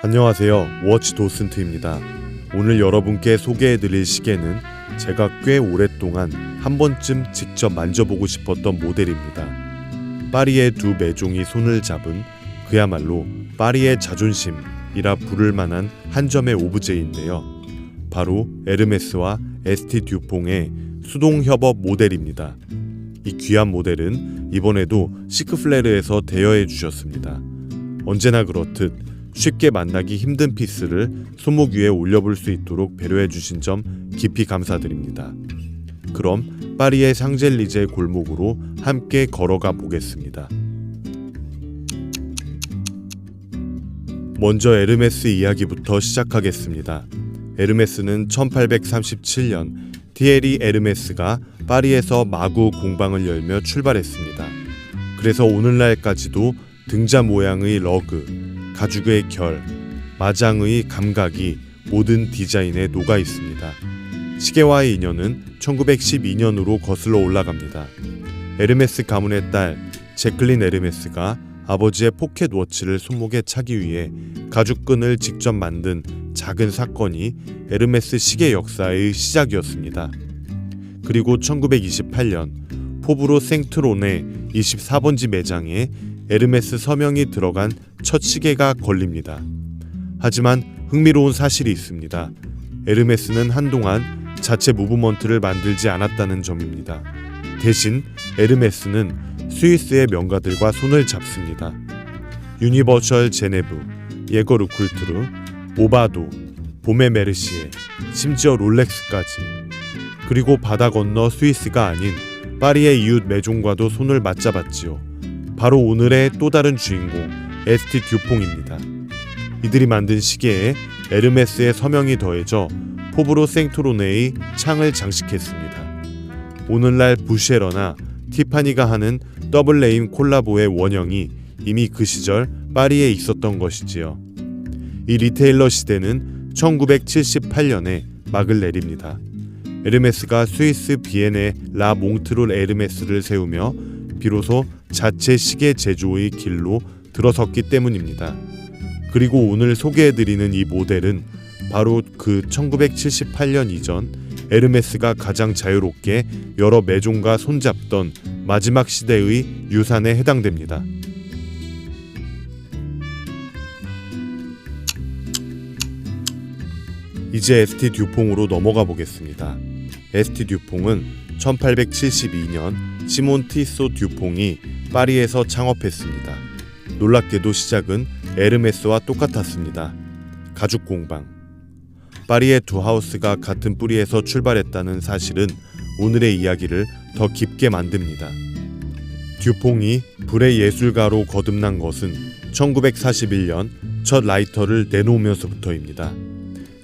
안녕하세요. 워치 도슨트입니다. 오늘 여러분께 소개해드릴 시계는 제가 꽤 오랫동안 한 번쯤 직접 만져보고 싶었던 모델입니다. 파리의 두 매종이 손을 잡은 그야말로 파리의 자존심이라 부를 만한 한 점의 오브제인데요. 바로 에르메스와 에스티 듀퐁의 수동 협업 모델입니다. 이 귀한 모델은 이번에도 시크플레르에서 대여해 주셨습니다. 언제나 그렇듯 쉽게 만나기 힘든 피스를 손목 위에 올려볼 수 있도록 배려해 주신 점 깊이 감사드립니다. 그럼 파리의 샹젤리제 골목으로 함께 걸어가 보겠습니다. 먼저 에르메스 이야기부터 시작하겠습니다. 에르메스는 1837년 티에리 에르메스가 파리에서 마구 공방을 열며 출발했습니다. 그래서 오늘날까지도 등자 모양의 러그, 가죽의 결, 마장의 감각이 모든 디자인에 녹아 있습니다. 시계와의 인연은 1912년으로 거슬러 올라갑니다. 에르메스 가문의 딸 제클린 에르메스가 아버지의 포켓 워치를 손목에 차기 위해 가죽끈을 직접 만든 작은 사건이 에르메스 시계 역사의 시작이었습니다. 그리고 1928년 포브로 생트론의 24번지 매장에 에르메스 서명이 들어간 첫 시계가 걸립니다. 하지만 흥미로운 사실이 있습니다. 에르메스는 한동안 자체 무브먼트를 만들지 않았다는 점입니다. 대신 에르메스는 스위스의 명가들과 손을 잡습니다. 유니버셜 제네브, 예거 르쿨트르, 오바도, 보메 메르시에, 심지어 롤렉스까지. 그리고 바다 건너 스위스가 아닌 파리의 이웃 매종과도 손을 맞잡았지요. 바로 오늘의 또 다른 주인공 에스티 듀퐁입니다. 이들이 만든 시계에 에르메스의 서명이 더해져 포브로 생트로네의 창을 장식했습니다. 오늘날 부쉐러나 티파니가 하는 더블 네임 콜라보의 원형이 이미 그 시절 파리에 있었던 것이지요. 이 리테일러 시대는 1978년에 막을 내립니다. 에르메스가 스위스 비엔의 라 몽트롤 에르메스를 세우며 비로소 자체 시계 제조의 길로 들어섰기 때문입니다. 그리고 오늘 소개해드리는 이 모델은 바로 그 1978년 이전 에르메스가 가장 자유롭게 여러 매종과 손잡던 마지막 시대의 유산에 해당됩니다. 이제 에스티 듀퐁으로 넘어가 보겠습니다. 에스티 듀퐁은 1872년 시몬 티소 듀퐁이 파리에서 창업했습니다. 놀랍게도 시작은 에르메스와 똑같았습니다. 가죽 공방. 파리의 두 하우스가 같은 뿌리에서 출발했다는 사실은 오늘의 이야기를 더 깊게 만듭니다. 듀퐁이 불의 예술가로 거듭난 것은 1941년 첫 라이터를 내놓으면서부터입니다.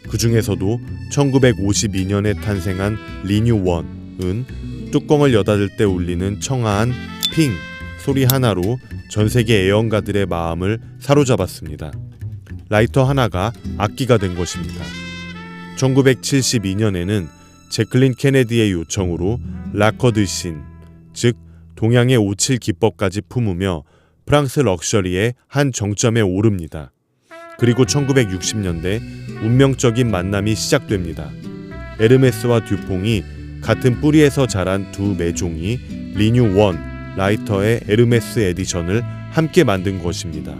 그 중에서도 1952년에 탄생한 리뉴 1은 뚜껑을 여닫을 때 울리는 청아한 핑 소리 하나로 전세계 애연가들의 마음을 사로잡았습니다. 라이터 하나가 악기가 된 것입니다. 1972년에는 제클린 케네디의 요청으로 라커드신, 즉 동양의 57 기법까지 품으며 프랑스 럭셔리의 한 정점에 오릅니다. 그리고 1960년대 운명적인 만남이 시작됩니다. 에르메스와 듀퐁이 같은 뿌리에서 자란 두 매종이 리뉴 1 라이터의 에르메스 에디션을 함께 만든 것입니다.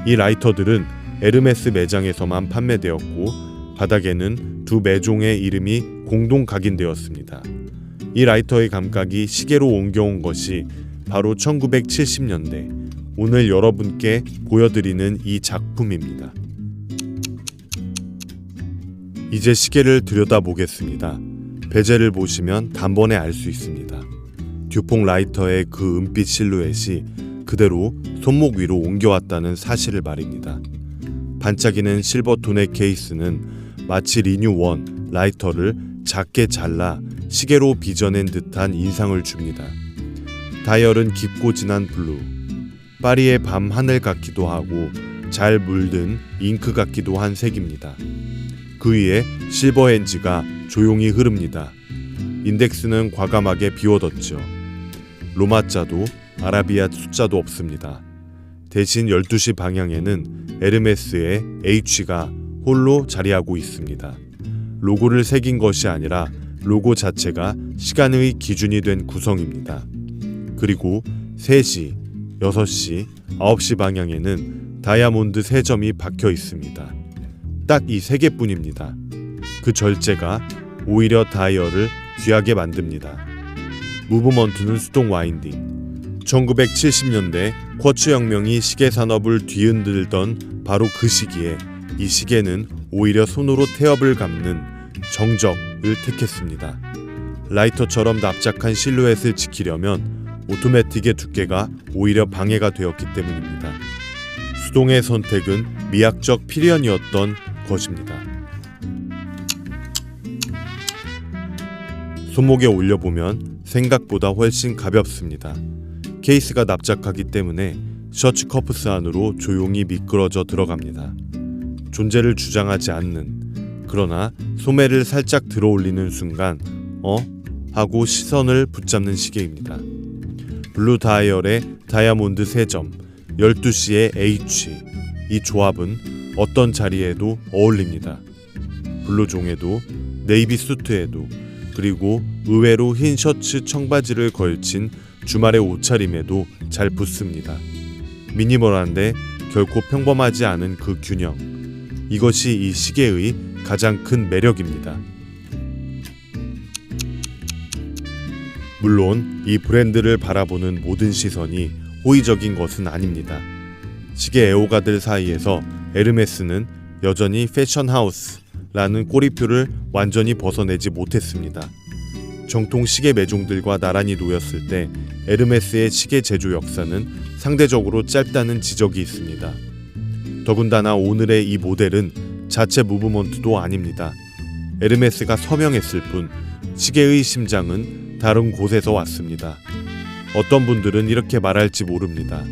이 라이터들은 에르메스 매장에서만 판매되었고 바닥에는 두 매종의 이름이 공동 각인되었습니다. 이 라이터의 감각이 시계로 옮겨온 것이 바로 1970년대 오늘 여러분께 보여드리는 이 작품입니다. 이제 시계를 들여다보겠습니다. 베젤을 보시면 단번에 알 수 있습니다. 듀퐁 라이터의 그 은빛 실루엣이 그대로 손목 위로 옮겨왔다는 사실을 말입니다. 반짝이는 실버톤의 케이스는 마치 리뉴 1 라이터를 작게 잘라 시계로 빚어낸 듯한 인상을 줍니다. 다이얼은 깊고 진한 블루, 파리의 밤 하늘 같기도 하고 잘 물든 잉크 같기도 한 색입니다. 그 위에 실버 핸즈가 조용히 흐릅니다. 인덱스는 과감하게 비워뒀죠. 로마자도 아라비아 숫자도 없습니다. 대신 12시 방향에는 에르메스의 H가 홀로 자리하고 있습니다. 로고를 새긴 것이 아니라 로고 자체가 시간의 기준이 된 구성입니다. 그리고 3시, 6시, 9시 방향에는 다이아몬드 3점이 박혀 있습니다. 딱 이 3개뿐입니다. 그 절제가 오히려 다이얼을 귀하게 만듭니다. 무브먼트는 수동 와인딩. 1970년대 쿼츠 혁명이 시계 산업을 뒤흔들던 바로 그 시기에 이 시계는 오히려 손으로 태엽을 감는 정적을 택했습니다. 라이터처럼 납작한 실루엣을 지키려면 오토매틱의 두께가 오히려 방해가 되었기 때문입니다. 수동의 선택은 미학적 필연이었던 것입니다. 손목에 올려보면 생각보다 훨씬 가볍습니다. 케이스가 납작하기 때문에 셔츠 커프스 안으로 조용히 미끄러져 들어갑니다. 존재를 주장하지 않는, 그러나 소매를 살짝 들어올리는 순간 하고 시선을 붙잡는 시계입니다. 블루 다이얼의 다이아몬드 3점, 12시의 H, 이 조합은 어떤 자리에도 어울립니다. 블루종에도, 네이비 수트에도, 그리고 의외로 흰 셔츠 청바지를 걸친 주말의 옷차림에도 잘 붙습니다. 미니멀한데 결코 평범하지 않은 그 균형, 이것이 이 시계의 가장 큰 매력입니다. 물론 이 브랜드를 바라보는 모든 시선이 호의적인 것은 아닙니다. 시계 애호가들 사이에서 에르메스는 여전히 패션하우스라는 꼬리표를 완전히 벗어내지 못했습니다. 정통 시계 매종들과 나란히 놓였을 때 에르메스의 시계 제조 역사는 상대적으로 짧다는 지적이 있습니다. 더군다나 오늘의 이 모델은 자체 무브먼트도 아닙니다. 에르메스가 서명했을 뿐 시계의 심장은 다른 곳에서 왔습니다. 어떤 분들은 이렇게 말할지 모릅니다.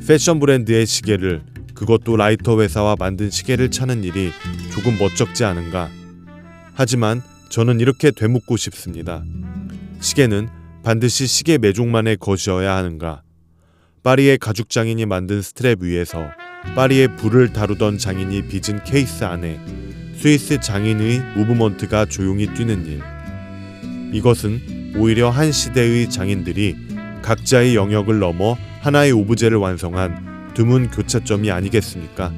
패션 브랜드의 시계를, 그것도 라이터 회사와 만든 시계를 차는 일이 조금 멋쩍지 않은가? 하지만 저는 이렇게 되묻고 싶습니다. 시계는 반드시 시계 매종만의 것이어야 하는가? 파리의 가죽 장인이 만든 스트랩 위에서 파리의 불을 다루던 장인이 빚은 케이스 안에 스위스 장인의 무브먼트가 조용히 뛰는 일. 이것은 오히려 한 시대의 장인들이 각자의 영역을 넘어 하나의 오브제를 완성한 드문 교차점이 아니겠습니까?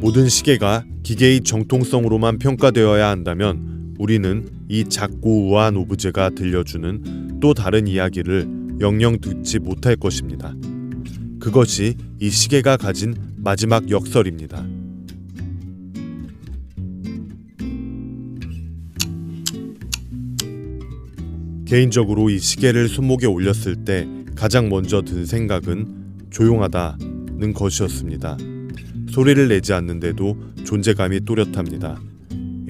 모든 시계가 기계의 정통성으로만 평가되어야 한다면 우리는 이 작고 우아한 오브제가 들려주는 또 다른 이야기를 영영 듣지 못할 것입니다. 그것이 이 시계가 가진 마지막 역설입니다. 개인적으로 이 시계를 손목에 올렸을 때 가장 먼저 든 생각은 조용하다는 것이었습니다. 소리를 내지 않는데도 존재감이 또렷합니다.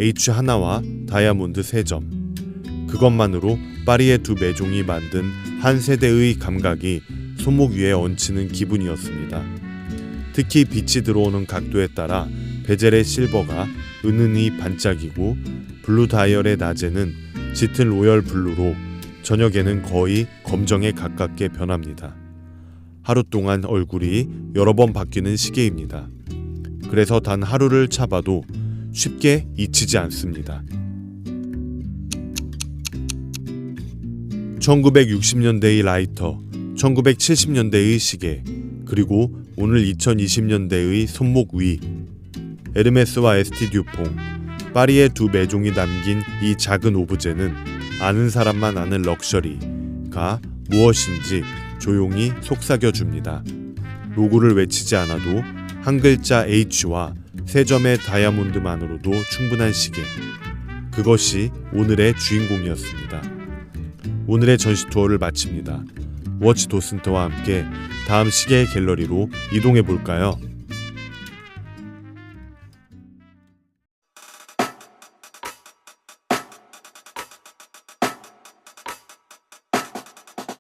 H 하나와 다이아몬드 3점. 그것만으로 파리의 두 매종이 만든 한 세대의 감각이 손목 위에 얹히는 기분이었습니다. 특히 빛이 들어오는 각도에 따라 베젤의 실버가 은은히 반짝이고 블루 다이얼의 낮에는 짙은 로열 블루로 저녁에는 거의 검정에 가깝게 변합니다. 하루 동안 얼굴이 여러 번 바뀌는 시계입니다. 그래서 단 하루를 차봐도 쉽게 잊히지 않습니다. 1960년대의 라이터, 1970년대의 시계, 그리고 오늘 2020년대의 손목 위. 에르메스와 에스티 듀퐁, 파리의 두 매종이 남긴 이 작은 오브제는 아는 사람만 아는 럭셔리가 무엇인지 조용히 속삭여줍니다. 로고를 외치지 않아도 한 글자 H와 3점의 다이아몬드만으로도 충분한 시계. 그것이 오늘의 주인공이었습니다. 오늘의 전시 투어를 마칩니다. 워치 도슨트와 함께 다음 시계의 갤러리로 이동해 볼까요?